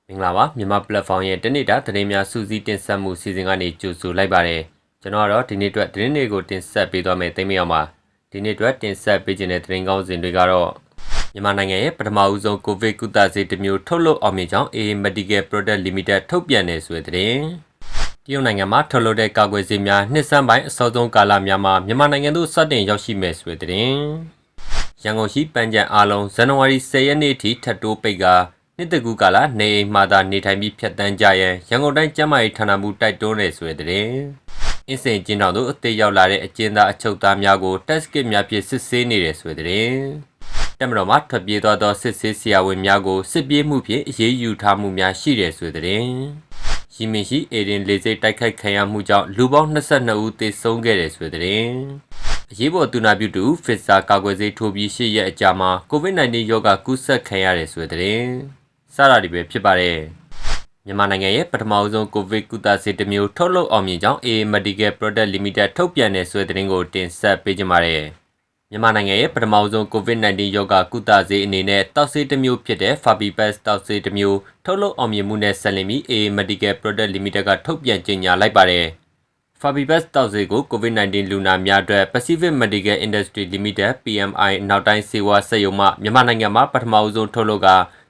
မင်္ဂလာပါမြန်မာ platform ရဲ့တနေ့တာသတင်းများစူးစီးတင်ဆက်မှုစီစဉ်ကနေကြိုဆိုလိုက်ပါတယ်ကျွန်တော်ကတော့ဒီနေ့အတွက်သတင်းတွေကိုတင်ဆက်ပေးသွားမယ်သိမ်းမအောင်ပါဒီနေ့အတွက်တင်ဆက်ပေးခြင်းတဲ့သတင်းကောင်းစဉ်တွေကတော့မြန်မာနိုင်ငံရဲ့ပထမဦးဆုံးကိုဗစ်ကုသဆေးတစ်မျိုးထုတ်လုပ်အောင်မြင်ကြောင်း AA Medical Product Limited ထုတ်ပြန်နေဆိုတဲ့သတင်းတရုတ်နိုင်ငံမှာထုတ်လုပ်တဲ့ကာကွယ်ဆေးများနှစ်ဆန်းပိုင်းအစောဆုံးကာလများမှာမြန်မာနိုင်ငံသို့စတင်ရောက်ရှိမယ်ဆိုတဲ့သတင်းရန်ကုန်ရှိပန်းချံအားလုံးဇန်နဝါရီ10ရက်နေ့ထိထပ်တိုးပိတ်ကနှစ်တကူကာလနေအိမ်မှာသာနေထိုင်ပြီးဖြတ်တန်းကြရန်ရန်ကုန်တိုင်းကျန်းမာရေးဌာနမှတိုက်တွန်းနေဆိုတဲ့အင်းစိန်ကျင်းတော်သို့အသေးရောက်လာတဲ့အကျဉ်းသားအချုပ်သားများကို test kit များဖြင့်စစ်ဆေးနေတယ်ဆိုတဲ့တက်မတော်မှာထွက်ပြေးသွားသောစစ်ဆေးဆရာဝန်များကိုစစ်ပြေးမှုဖြင့်အရေးယူထားမှုများရှိတယ်ဆိုတဲ့ရီမင်ရှိအေဒင်လေဆိပ်တိုက်ခိုက်ခံရမှုကြောင့်လူပေါင်း22ဦးသေဆုံးခဲ့တယ်ဆိုတဲ့အရေးပေါ်တူနာပြုတူဖစ်ဆာကာကွယ်ဆေးထိုးပြီး8ရက်အကြာမှာ COVID-19 ရောဂါကူးစက်ခံရတယ်ဆိုတဲ့စတာတွေပဲဖြစ်ပါတယ်မြန်မာနိုင်ငံရဲ့ပထမအဆုံးကိုဗစ်ကုသဆေးတစ်မျိုးထုတ်လုပ်အောင်မြင်ကြောင်း AA Medical Product Limited ထုတ်ပြန်တဲ့ဆိုတဲ့သတင်းကိုတင်ဆက်ပေးကြပါမယ်မြန်မာနိုင်ငံရဲ့ပထမအဆုံး COVID-19 ရောဂါကုသဆေးအနေနဲ့တောက်ဆေးတစ်မျိုးဖြစ်တဲ့ Fabipass တောက်ဆေးတစ်မျိုးထုတ်လုပ်အောင်မြင်မှုနဲ့ဆက်လင်းပြီး AA Medical Product Limited ကထုတ်ပြန်ကြေညာလိုက်ပါတယ် Fabipass တောက်ဆေးကို COVID-19 လူနာများအတွက် Pacific Medical Industry Limited PMI နောက်တိုင်းဆေးဝါးစက်ရုံမှမြန်မာနိုင်ငံမှာပထမအဆုံးထုတ်လုပ်က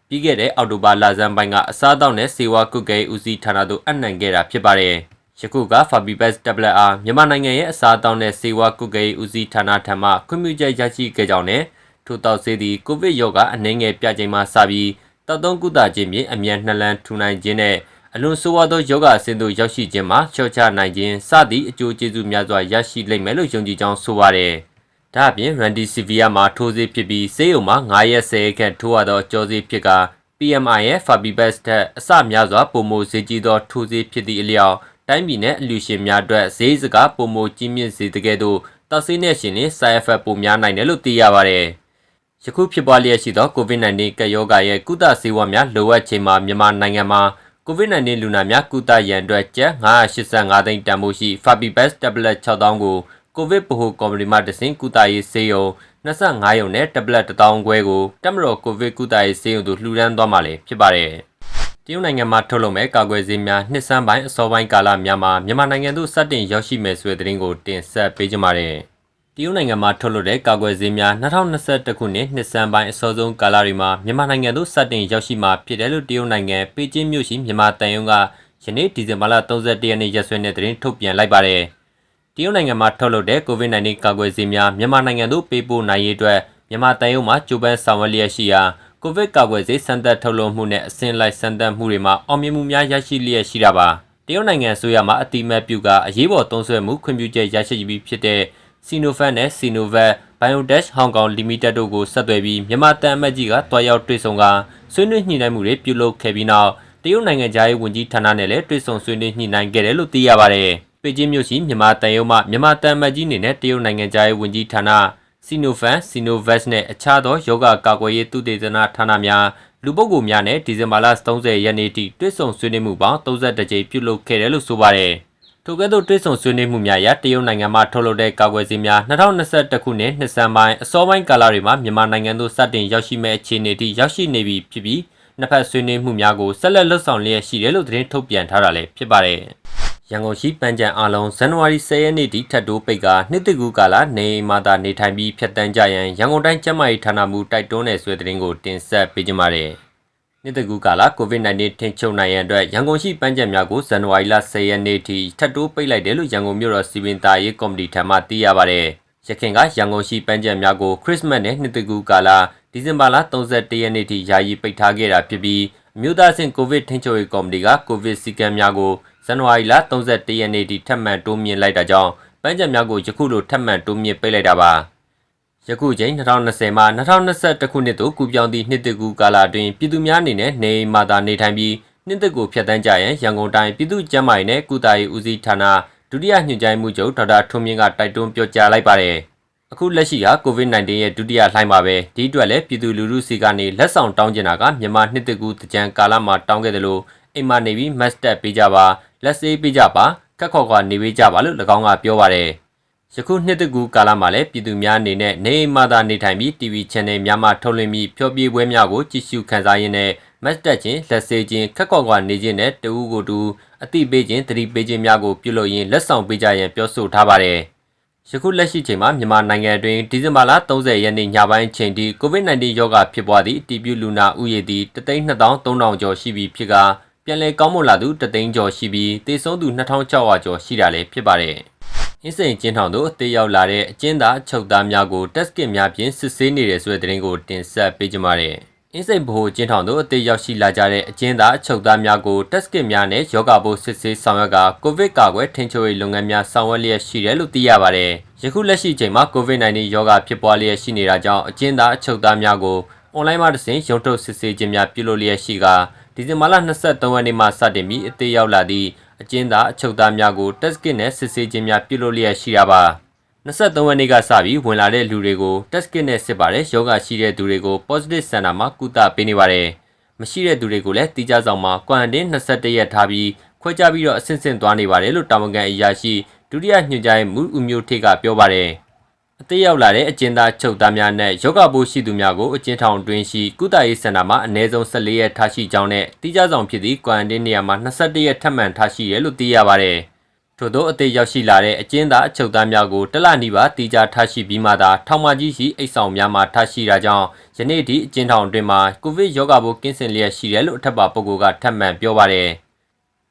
ပြီးခဲ့တဲ့အောက်တိုဘာလဆန်းပိုင်းကအစားအသောက်နဲ့ဆေးဝါးကုတ်ကဲဦးစီးဌာနသို့အနှံခဲ့တာဖြစ်ပါတယ်။ယခုက Fabipass Tablet အားမြန်မာနိုင်ငံရဲ့အစားအသောက်နဲ့ဆေးဝါးကုတ်ကဲဦးစီးဌာနထံမှခွင့်ပြုချက်ရရှိခဲ့ကြောင်းနဲ့ထိုတောက်ဆေးသည်ကိုဗစ်ရောဂါအနှဲငယ်ပြချိန်မှစပြီးတောက်သုံးကုသခြင်းဖြင့်အမြန်နှလန်းထူနိုင်ခြင်းနဲ့အလွန်ဆိုးဝါးသောရောဂါအဆင့်သို့ရောက်ရှိခြင်းမှာလျှော့ချနိုင်ခြင်းစသည့်အကျိုးကျေးဇူးများစွာရရှိလိမ့်မယ်လို့ယုံကြည်ကြောင်းဆိုပါတယ်။ဒါ့အပြင် Remdesivir မှာထိုးဆေးဖြစ်ပြီးဆေးရုံမှာ9ရက်10ရက်ခန့်ထိုးရသောကြောဆေးဖြစ်ကPMI ရဲ့ Fabipass ထက်အစများစွာပုံမိုဈေးကြီးသောထိုးဆေးဖြစ်သည့်အလျောက်တိုင်းပြည်နဲ့အလူရှင်များအတွက်ဈေးစကားပုံမိုကြီးမြင့်စေတဲ့ကဲ့သို့တောက်ဆေးနဲ့ရှင်လင်း side effect ပိုများနိုင်တယ်လို့သိရပါတယ်။ယခုဖြစ်ပွားလျက်ရှိသော COVID-19 ကပ်ရောဂါရဲ့ကုသဆေးဝါးများလိုအပ်ချိန်မှာမြန်မာနိုင်ငံမှာ COVID-19 လူနာများကုသရန်အတွက်ကျပ်985သိန်းတန်ဖိုးရှိ Fabipass Tablet 6000ကိုကိုဗစ်ဗဟိုကော်မတီမှတဆင့်ကုသရေးဆေးရုံ25ရုံနဲ့ tablet 1000ခွဲကိုတက်မတော်ကိုဗစ်ကုသရေးဆေးရုံသို့လှူဒန်းသွားမှာလည်းဖြစ်ပါတယ်။တရုတ်နိုင်ငံမှာထုတ်လုပ်မဲ့ကာကွယ်ဆေးများနှစ်ဆန်းပိုင်းအစောပိုင်းကာလများမှာမြန်မာနိုင်ငံသို့စတင်ရောက်ရှိမယ်ဆိုတဲ့သတင်းကိုတင်ဆက်ပေးကြပါမယ်။တရုတ်နိုင်ငံမှာထုတ်လုပ်တဲ့ကာကွယ်ဆေးများ2021ခုနှစ်နှစ်ဆန်းပိုင်းအစောဆုံးကာလတွေမှာမြန်မာနိုင်ငံသို့စတင်ရောက်ရှိမှာဖြစ်တယ်လို့တရုတ်နိုင်ငံပေကျင်းမြို့ရှိမြန်မာတန်ယုံကယနေ့ဒီဇင်ဘာလ31ရက်နေ့ရက်စွဲနဲ့သတင်းထုတ်ပြန်လိုက်ပါတယ်။တရုတ်နိုင်ငံမှာထုတ်လုပ်တဲ့ COVID-19 ကာကွယ်ဆေးများမြန်မာနိုင်ငံသို့ပေးပို့နိုင်ရေးအတွက်မြန်မာတန်ယုံမှာကြိုးပမ်းဆောင်ရွက်လျက်ရှိရာကိုဗစ်ကာကွယ်ဆေးစမ်းသပ်ထုတ်လုပ်မှုနဲ့အဆင့်လိုက်စမ်းသပ်မှုတွေမှာအောင်မြင်မှုများရရှိလျက်ရှိတာပါတရုတ်နိုင်ငံအစိုးရမှအတိအမှတ်ပြုကအရေးပေါ်သုံးစွဲမှုခွင့်ပြုချက်ရရှိပြီးဖြစ်တဲ့ Sinovac နဲ့ Sinovac Biotech Hong Kong Limited တို့ကိုဆက်သွယ်ပြီးမြန်မာတန်အမတ်ကြီးကတွားရောက်တွေ့ဆုံကဆွေးနွေးညှိနှိုင်းမှုတွေပြုလုပ်ခဲ့ပြီးနောက်တရုတ်နိုင်ငံသားရေးဝန်ကြီးဌာနနဲ့လည်းတွေ့ဆုံဆွေးနွေးညှိနှိုင်းခဲ့တယ်လို့သိရပါတယ်ပေကျင်းမြို့ရှိမြန်မာတန်ယုံမှမြန်မာတန်အမတ်ကြီးအနေနဲ့တရုတ်နိုင်ငံသားရေးဝန်ကြီးဌာနSinovac, Sinovac နဲ့အခြားသောယောဂကာကွယ်ရေးသုတေသနဌာနများလူပုဂ္ဂိုလ်များနဲ့ဒီဇင်ဘာလ30ရက်နေ့ထိတွေ့ဆုံဆွေးနွေးမှုပေါင်း32ကြိမ်ပြုလုပ်ခဲ့တယ်လို့ဆိုပါတယ်။ထိုကဲ့သို့တွေ့ဆုံဆွေးနွေးမှုများအရတရုတ်နိုင်ငံမှထုတ်လုပ်တဲ့ကာကွယ်ဆေးများ2021ခုနှစ်နှစ်ဆန်းပိုင်းအစောပိုင်းကာလတွေမှာမြန်မာနိုင်ငံသို့စတင်ရောက်ရှိမဲ့အခြေအနေထိရောက်ရှိနေပြီဖြစ်ပြီးနှစ်ဖက်ဆွေးနွေးမှုများကိုဆက်လက်လှုပ်ဆောင်လျက်ရှိတယ်လို့သတင်းထုတ်ပြန်ထားတာလည်းဖြစ်ပါတယ်။ရန်ကုန်ရှိပန်းချံအားလုံးဇန်နဝါရီ10ရက်နေ့ထိထပ်တိုးပိတ်ကနှစ်တကူကာလနေအိမ်မှာသာနေထိုင်ပြီးဖြတ်တန်းကြရန်ရန်ကုန်တိုင်းကျန်းမာရေးဌာနမှတိုက်တွန်းတဲ့ဆွေးသတင်းကိုတင်ဆက်ပေးကြပါမယ်။နှစ်တကူကာလ COVID-19 ထိန်းချုပ်နိုင်ရန်အတွက်ရန်ကုန်ရှိပန်းချံများကိုဇန်နဝါရီလ10ရက်နေ့ထိထပ်တိုးပိတ်လိုက်တယ်လို့ရန်ကုန်မြို့တော်စီပင်သားရေးကော်မတီထံမှသိရပါတယ်။ရခိုင်ကရန်ကုန်ရှိပန်းချံများကိုခရစ်စမတ်နဲ့နှစ်တကူကာလဒီဇင်ဘာလ31ရက်နေ့ထိယာယီပိတ်ထားခဲ့တာဖြစ်ပြီးအမျိုးသားအဆင့်ကိုဗစ်ထိန်းချုပ်ရေးကော်မတီကကိုဗစ်စည်းကမ်းများကိုဇန်နဝါရီလ31ရက်နေ့ထိထပ်မံတိုးမြင့်လိုက်တာကြောင့်ပန်းချံများကိုယခုလိုထပ်မံတိုးမြင့်ပိတ်လိုက်တာပါယခုချိန်2020မှ2021ခုနှစ်သို့ကူပြောင်းသည့်နှစ်တကူကာလအတွင်းပြည်သူများအနေနဲ့နေအိမ်မှာသာနေထိုင်ပြီးနှစ်သက်ကိုဖျက်ဆီးကြရန်ရန်ကုန်တိုင်းပြည်သူ့ကျန်းမာရေးနဲ့ကုသရေးဦးစီးဌာနဒုတိယညွှန်ကြားမှုချုပ်ဒေါက်တာထွန်းမြင့်ကတိုက်တွန်းပြောကြားလိုက်ပါတယ်အခုလက်ရှိဟာ COVID-19 ရဲ့ဒုတိယလှိုင်းပါပဲဒီအတွက်လည်းပြည်သူလူထုစီကနေလက်ဆောင်တောင်းကျင်တာကမြန်မာနှစ်တကူတကြံကာလမှာတောင်းခဲ့တယ်လို့အိမ်မှာနေပြီး mask တပ်ပေးကြပါလက်ဆေးပေးကြပါခက်ခေါ်ကနေပေးကြပါလို့၎င်းကပြောပါတယ်ယခုနှစ်တကူကာလမှာလည်းပြည်သူများအနေနဲ့နေအိမ်မှာသာနေထိုင်ပြီး TV Channel များမှထုတ်လွှင့်ပြီးဖျော်ဖြေပွဲများကိုကြည့်ရှုခန်းစားရင်းနဲ့မ တ်တက်ခြင်းလက်ဆေးခြင်းခက်ခွာခွာနေခြင်းနဲ့တဦးကိုတူအသိပေးခြင်းတတိပေးခြင်းများကိုပြုလုပ်ရင်းလက်ဆောင်ပေးကြရန်ပြောဆိုထားပါတယ်။ယခုလက်ရှိချိန်မှာမြန်မာနိုင်ငံအတွင်းဒီဇင်ဘာလ30ရက်နေ့ညပိုင်းချိန်ထိ COVID-19 ရောဂါဖြစ်ပွားသည့်အတည်ပြုလူနာဦးရေသည်1,223,000ကျော်ရှိပြီဖြစ်ကာပြန်လည်ကောင်းမွန်လာသူ3,000,000ကျော်ရှိပြီးသေဆုံးသူ2,600ကျော်ရှိတာလည်းဖြစ်ပါတယ်။အင်းစိန်ကျင်းထောင်သို့အသေးရောက်လာတဲ့အကျဉ်းသားအချုပ်သားများကိုတက်စကစ်များဖြင့်စစ်ဆေးနေတဲ့ဆိုတဲ့သတင်းကိုတင်ဆက်ပေးကြပါမယ်။အင်းစိန်ဗဟိုကျင်းထောင်သို့အသေးရောက်ရှိလာကြတဲ့အကျဉ်းသားအချုပ်သားများကိုတက်စကစ်များနဲ့ယောဂပိုးစစ်ဆေးဆောင်ရွက်ကကိုဗစ်ကာကွယ်ထိန်းချုပ်ရေးလုပ်ငန်းများဆောင်ရွက်လျက်ရှိတယ်လို့သိရပါတယ်။ယခုလက်ရှိချိန်မှာ COVID-19 ရောဂါဖြစ်ပွားလျက်ရှိနေတာကြောင့်အကျဉ်းသားအချုပ်သားများကိုအွန်လိုင်းမှာတဆင့်ရုံထုတ်စစ်ဆေးခြင်းများပြုလုပ်လျက်ရှိကာဒီဇင်ဘာလ23ရက်နေ့မှစတင်ပြီးအသေးရောက်လာသည့်အကျဉ်းသားအချုပ်သားများကိုတက်စကစ်နဲ့စစ်ဆေးခြင်းများပြုလုပ်လျက်ရှိတာပါ23ရက်နေ့ကစပြီးဝင်လာတဲ့လူတွေကိုတက်စကစ်နဲ့စစ်ပါတယ်ယောဂရှိတဲ့သူတွေကို positive center မှာကုသပေးနေပါတယ်မရှိတဲ့သူတွေကိုလည်းတိကျဆောင်မှာ quarantine 21ရက်ထားပြီးခွဲခြားပြီးတော့အဆင့်ဆင့်သွားနေပါတယ်လို့တာဝန်ခံအရာရှိဒုတိယညွှန်ကြားရေးမှူးဦးမျိုးထေးကပြောပါတယ်အသေးရောက်လာတဲ့အကျဉ်းသားချုပ်သားများနဲ့ယောဂပိုးရှိသူများကိုအကျဉ်းထောင်တွင်ရှိကုသရေးစင်တာမှာအနည်းဆုံး14ရက်ထားရှိကြောင်းနဲ့တိကျဆောင်ဖြစ်သည့် quarantine နေရာမှာ21ရက်ထပ်မံထားရှိရလို့သိရပါတယ်။ထို့သောအသေးရောက်ရှိလာတဲ့အကျဉ်းသားအချုပ်သားများကိုတလနီးပါးတိကျထားရှိပြီးမှသာထောင်မကြီးရှိအိတ်ဆောင်များမှာထားရှိတာကြောင့်ယနေ့ထိအကျဉ်းထောင်တွင်မှာကိုဗစ်ရောဂါပိုးကင်းစင်လျက်ရှိတယ်လို့အထက်ပါပုဂ္ဂိုလ်ကထပ်မံပြောပါတယ်။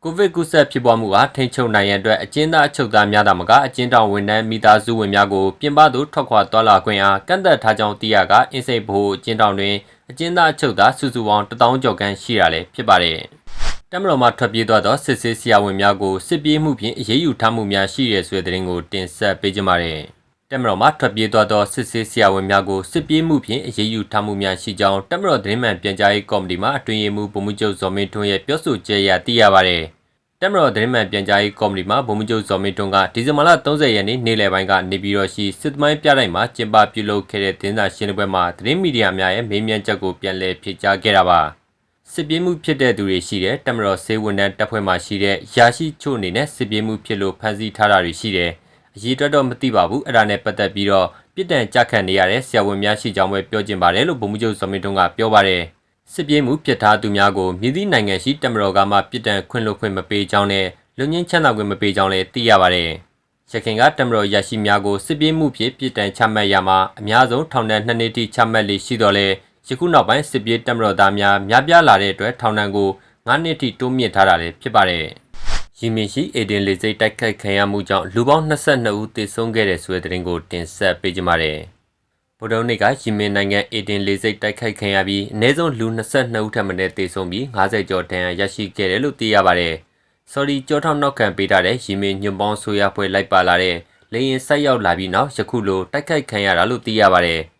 ကိုဗစ်ကူးစက်ဖြစ်ပွားမှုကထိန်းချုပ်နိုင်ရန်အတွက်အကျဉ်းသားအချုပ်သားများသာမကအကျဉ်းထောင်ဝန်ထမ်းမိသားစုဝင်များကိုပြင်ပသို့ထွက်ခွာသွားလာခွင့်အားကန့်သတ်ထားကြောင်းသိရကအင်းစိန်ဘို့အကျဉ်းထောင်တွင်အကျဉ်းသားအချုပ်သားစုစုပေါင်း1000ကျော်ခန့်ရှိတာလည်းဖြစ်ပါတယ်။တမတော်မှထွက်ပြေးသွားသောစစ်ဆေးဆရာဝန်များကိုစစ်ပြေးမှုဖြင့်အရေးယူထားမှုများရှိရဆိုတဲ့သတင်းကိုတင်ဆက်ပေးကြပါမယ်။တမတော်မှထွက်ပြေးသွားသောစစ်ဆေးဆရာဝန်များကိုစစ်ပြေးမှုဖြင့်အရေးယူထားမှုများရှိကြောင်းတမတော်သတင်းမှန်ပြန်ကြားရေးကော်မတီမှအတွင်းရေးမှူးဗိုလ်မှူးချုပ်ဇော်မင်းထွန်းရဲ့ပြောဆိုချက်အရသိရပါတယ်။တမတော်သတင်းမှန်ပြန်ကြားရေးကော်မတီမှဗိုလ်မှူးချုပ်ဇော်မင်းထွန်းကဒီဇင်ဘာလ30ရက်နေ့နေ့လယ်ပိုင်းကနေပြည်တော်ရှိစစ်သမိုင်းပြတိုက်မှာကျင်းပပြုလုပ်ခဲ့တဲ့သတင်းစာရှင်းလင်းပွဲမှာသတင်းမီဒီယာများရဲ့မေးမြန်းချက်ကိုပြန်လည်ဖြေကြားခဲ့တာပါ။စစ်ပြေးမှုဖြစ်တဲ့သူတွေရှိတဲ့တမတော်စေဝန်တန်းတပ်ဖွဲ့မှရှိတဲ့ရာရှိချို့အနေနဲ့စစ်ပြေးမှုဖြစ်လို့ဖမ်းဆီးထားတာတွေရှိတယ်။အရေးအတွက်တော့မသိပါဘူး။အဲ့ဒါနဲ့ပတ်သက်ပြီးတော့ပြစ်ဒဏ်ကြခံနေရတဲ့ဆရာဝန်များရှိကြောင်းပဲပြောကျင်ပါတယ်လို့ဗိုလ်မှူးချုပ်ဇော်မင်းထွန်းကပြောပါတယ်။စစ်ပြေးမှုဖြစ်ထားသူများကိုမြည်သည့်နိုင်ငံရှိတမတော်ကမှပြစ်ဒဏ်ခွင့်လွှတ်ခွင့်မပေးကြောင်းနဲ့လူငင်းချမ်းသာခွင့်မပေးကြောင်းလည်းသိရပါတယ်။ရခိုင်ကတမတော်ရရှိများကိုစစ်ပြေးမှုဖြင့်ပြစ်ဒဏ်ချမှတ်ရမှာအများဆုံးထောင်ဒဏ်2နှစ်ထိချမှတ်လေရှိတော်လဲယခုနောက်ပိုင်းစစ်ပြေးတမတော်သားများများပြားလာတဲ့အတွက်ထောင်ဒဏ်ကို9နှစ်ထိတိုးမြင့်ထားတာလည်းဖြစ်ပါတယ်။ရီမင်ရှိအေဒင်လေစိတ်တိုက်ခိုက်ခံရမှုကြောင့်လူပေါင်း22ဦးသေဆုံးခဲ့တဲ့ဆိုတဲ့သတင်းကိုတင်ဆက်ပေးကြပါမယ်။ဗုဒ္ဓနေ့ကရီမင်နိုင်ငံအေဒင်လေစိတ်တိုက်ခိုက်ခံရပြီးအနည်းဆုံးလူ22ဦးထပ်မံသေဆုံးပြီး50ကျော်ဒဏ်ရာရရှိခဲ့တယ်လို့သိရပါတယ်။ဆော်ဒီကြောထောက်နောက်ခံပေးထားတဲ့ရီမင်ညွန့်ပေါင်းဆိုရဖွဲ့လိုက်ပါလာတဲ့လေရင်ဆိုက်ရောက်လာပြီးနောက်ယခုလိုတိုက်ခိုက်ခံရတာလို့သိရပါတယ်။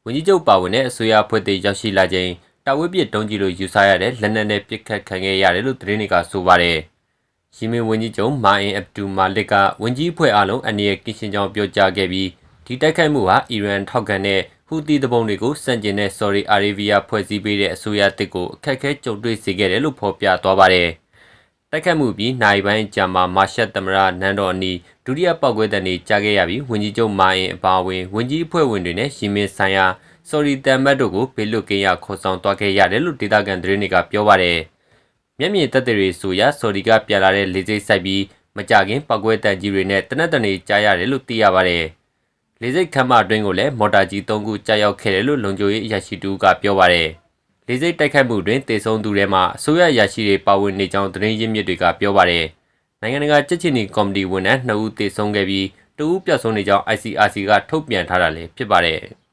ဝန်ကြီးချုပ်ပါဝင်တဲ့အစိုးရဖွဲ့တွေရောက်ရှိလာချိန်တာဝေးပစ်တုံးကြီးလိုယူဆရတဲ့လက်နက်နဲ့ပစ်ခတ်ခံခဲ့ရတယ်လို့သတင်းတွေကဆိုပါတယ်။ရီမင်ဝန်ကြီးချုပ်မာအင်အဗ်ဒူမာလစ်ကဝန်ကြီးဖွဲ့အားလုံးအနေနဲ့ကင်းရှင်းကြောင်းပြောကြားခဲ့ပြီးဒီတိုက်ခိုက်မှုဟာအီရန်ထောက်ခံတဲ့ဟူသီတပုံတွေကိုစန့်ကျင်တဲ့ဆော်ဒီအာရေဗီးယားဖွဲ့စည်းပေးတဲ့အစိုးရတစ်ကိုအခက်အခဲကြုံတွေ့စေခဲ့တယ်လို့ဖော်ပြသွားပါတယ်။တိုက်ခိုက်မှုပြီးနိုင်ပိုင်းကြာမှာမာရှတ်သမရနန်းတော်အနီးဒုတိယပောက်ကွဲတဲ့နေကြားခဲ့ရပြီးဝန်ကြီးချုပ်မာအင်အပါအဝင်ဝန်ကြီးအဖွဲ့ဝင်တွေနဲ့ရီမင်ဆိုင်ရာဆော်ဒီတမ်မတ်တို့ကိုဘေးလွတ်ကင်းရခေါ်ဆောင်သွားခဲ့ရတယ်လို့ဒေသခံသတင်းတွေကပြောပါတယ်။မျက်မြင်သက်သေတွေဆိုရဆော်ဒီကပြန်လာတဲ့လေဆိပ်ဆိုင်ပြီးမကြခင်ပောက်ကွဲတန်ကြီးတွေနဲ့တနက်တနေကြားရတယ်လို့သိရပါတယ်။လေဆိပ်ခမ်းမအတွင်းကိုလည်းမော်တာကြီး3ခုကြားရောက်ခဲ့တယ်လို့လုံခြုံရေးအရာရှိတူကပြောပါတယ်။လေဆိပ်တိုက်ခိုက်မှုတွင်တေဆုံးသူတွေမှာအစိုးရအရာရှိတွေပါဝင်နေကြောင်းသတင်းရင်းမြစ်တွေကပြောပါတယ်။နိုင်ငံတကာကြက်ချီနီကော်မတီဝန်ထမ်း2ဦးတေဆုံးခဲ့ပြီး2ဦးပျောက်ဆုံးနေကြောင်း ICRC ကထုတ်ပြန်ထားတာလည်းဖြစ်ပါတယ်။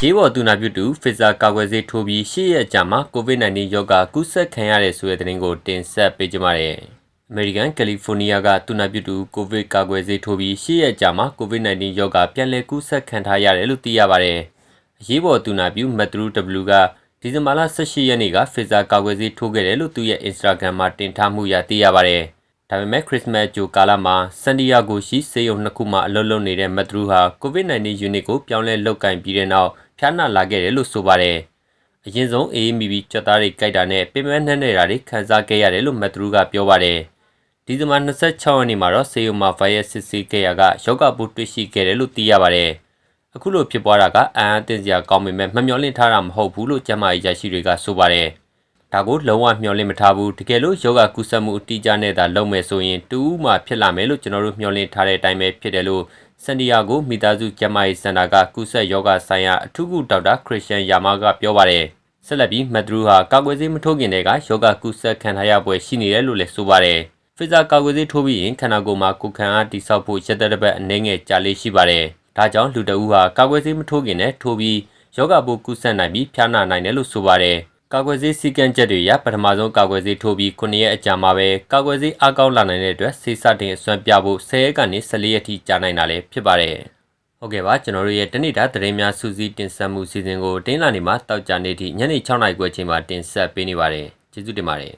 ရေးပေါ်သူနာပြုတူဖစ်ဇာကာကွယ်ဆေးထိုးပြီး10ရက်ကြာမှ COVID-19 ရောဂါကူးစက်ခံရတဲ့ဆိုတဲ့သတင်းကိုတင်ဆက်ပေးကြပါမယ်။အမေရိကန်ကယ်လီဖိုးနီးယားကသူနာပြုတူကိုဗစ်ကာကွယ်ဆေးထိုးပြီး10ရက်ကြာမှ COVID-19 ရောဂါပြန်လည်ကူးစက်ခံထားရတယ်လို့သိရပါတယ်။အရေးပေါ်သူနာပြုမက်ထရူ W ကဒီဇင်ဘာလ18ရက်နေ့ကဖစ်ဇာကာကွယ်ဆေးထိုးခဲ့တယ်လို့သူ့ရဲ့ Instagram မှာတင်ထားမှုရသိရပါတယ်။ဒါပေမဲ့ခရစ်စမတ်ဂျိုကာလာမှာဆန်ဒီယာဂိုရှိဆေးရုံ2ခုမှာအလုပ်လုပ်နေတဲ့မက်ထရူဟာ COVID-19 unit ကိုပြောင်းလဲလုပ်ကင်ပြီးတဲ့နောက်ဖျားနာလာခဲ့တယ်လို့ဆိုပါတယ်။အရင်ဆုံးအေးမီပြီးကြွက်သားတွေကြိုက်တာနဲ့ပင်မနှမ်းနေတာတွေခံစားခဲ့ရတယ်လို့မက်ထရူကပြောပါတယ်။ဒီဇင်ဘာ26ရက်နေ့မှာတော့ဆေးရုံမှာဗိုင်းရပ်စ်စစ်ဆေးခဲ့ရကရောဂါပိုးတွေ့ရှိခဲ့တယ်လို့သိရပါတယ်။အခုလိုဖြစ်ပွားတာကအံ့အသင့်စရာကောင်းပေမဲ့မမျှော်လင့်ထားတာမဟုတ်ဘူးလို့ကျန်းမာရေးရရှိတွေကဆိုပါတယ်။ ဒါကိုလုံးဝမျှော်လင့်မထားဘူးတကယ်လို့ယောဂကူးစက်မှုအတိအကျနဲ့သာလုပ်မယ်ဆိုရင်တူးမှဖြစ်လာမယ်လို့ကျွန်တော်တို့မျှော်လင့်ထားတဲ့အတိုင်းပဲဖြစ်တယ်လို့စန်ဒီယာဂိုမိသားစုကျန်းမာရေးစင်တာကကူးစက်ယောဂဆိုင်ရာအထူးကုဒေါက်တာခရစ်ရှန်ယာမာကပြောပါတယ်ဆက်လက်ပြီးမက်ဒရူဟာကာကွယ်ဆေးမထိုးခင်တည်းကယောဂကူးစက်ခံထားရပွဲရှိနေတယ်လို့လည်းဆိုပါတယ်ဖိဇာကာကွယ်ဆေးထိုးပြီးရင်ခန္ဓာကိုယ်မှာကိုယ်ခံအားတိစောက်ဖို့ရက်သက်တစ်ပတ်အနည်းငယ်ကြာလေးရှိပါတယ်ဒါကြောင့်လူတအူးဟာကာကွယ်ဆေးမထိုးခင်နဲ့ထိုးပြီးယောဂပိုးကူးစက်နိုင်ပြီးဖျားနာနိုင်တယ်လို့ဆိုပါတယ်ကာကွယ်ဆေးစည်းကမ်းချက်တွေအရပထမဆုံးကာကွယ်ဆေးထိုးပြီး9ရက်အကြာမှာပဲကာကွယ်ဆေးအားကောင်းလာနိုင်တဲ့အတွက်ဆေးစတင်အစွမ်းပြဖို့10ရက်ကနေ14ရက်ထိကြာနိုင်တာလည်းဖြစ်ပါတယ်ဟုတ်ကဲ့ပါကျွန်တော်တို့ရဲ့တနေ့တာသတင်းများစူးစီးတင်ဆက်မှုစီစဉ်ကိုတင်းလာနေမှာတောက်ကြနေသည့်ညနေ6:00နာရီခွဲချိန်မှာတင်ဆက်ပေးနေပါတယ်ကျေးဇူးတင်ပါတယ်